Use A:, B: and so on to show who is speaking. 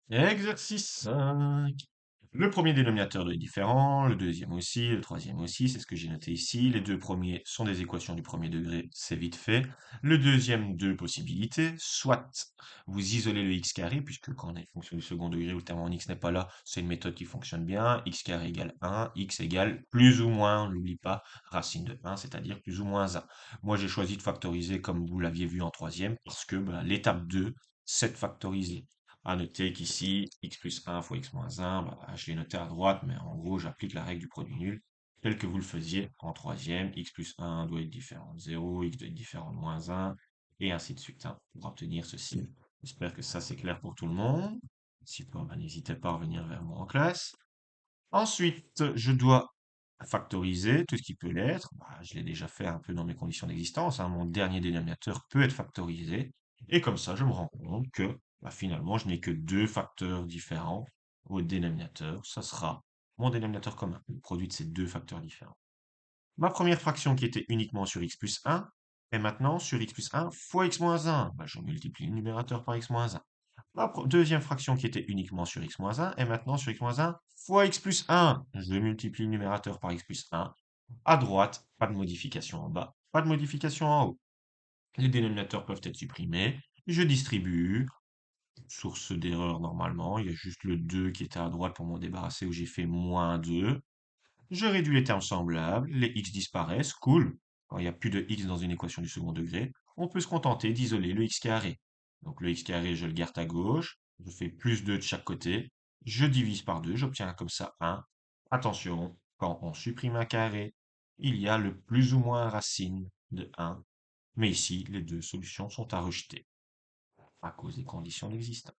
A: Exercice 5. Le premier dénominateur est différent, le deuxième aussi, le troisième aussi, c'est ce que j'ai noté ici. Les deux premiers sont des équations du premier degré, c'est vite fait. Le deuxième, deux possibilités. Soit vous isolez le x carré, puisque quand on a une fonction du second degré où le terme en x n'est pas là, c'est une méthode qui fonctionne bien. X carré égale 1, x égale plus ou moins, on n'oublie pas, racine de 1, c'est-à-dire plus ou moins 1. Moi, j'ai choisi de factoriser comme vous l'aviez vu en troisième, parce que l'étape 2, c'est de factoriser. À noter qu'ici, x plus 1 fois x moins 1, je l'ai noté à droite, mais en gros, j'applique la règle du produit nul, tel que vous le faisiez en troisième. X plus 1 doit être différent de 0, x doit être différent de moins 1, et ainsi de suite, hein, pour obtenir ceci. J'espère que ça, c'est clair pour tout le monde. Si pas, n'hésitez pas à revenir vers moi en classe. Ensuite, je dois factoriser tout ce qui peut l'être. Je l'ai déjà fait un peu dans mes conditions d'existence, hein. Mon dernier dénominateur peut être factorisé. Et comme ça, je me rends compte que finalement, je n'ai que deux facteurs différents au dénominateur. Ça sera mon dénominateur commun, le produit de ces deux facteurs différents. Ma première fraction qui était uniquement sur x plus 1 est maintenant sur x plus 1 fois x moins 1. Je multiplie le numérateur par x moins 1. Ma deuxième fraction qui était uniquement sur x moins 1 est maintenant sur x moins 1 fois x plus 1. Je multiplie le numérateur par x plus 1. À droite, pas de modification en bas, pas de modification en haut. Les dénominateurs peuvent être supprimés. Je distribue. Source d'erreur normalement. Il y a juste le 2 qui était à droite pour m'en débarrasser où j'ai fait moins 2. Je réduis les termes semblables. Les x disparaissent. Cool. Quand il n'y a plus de x dans une équation du second degré, on peut se contenter d'isoler le x carré. Donc le x carré, je le garde à gauche. Je fais plus 2 de chaque côté. Je divise par 2. J'obtiens comme ça 1. Attention, quand on supprime un carré, il y a le plus ou moins racine de 1. Mais ici, les deux solutions sont à rejeter à cause des conditions d'existence.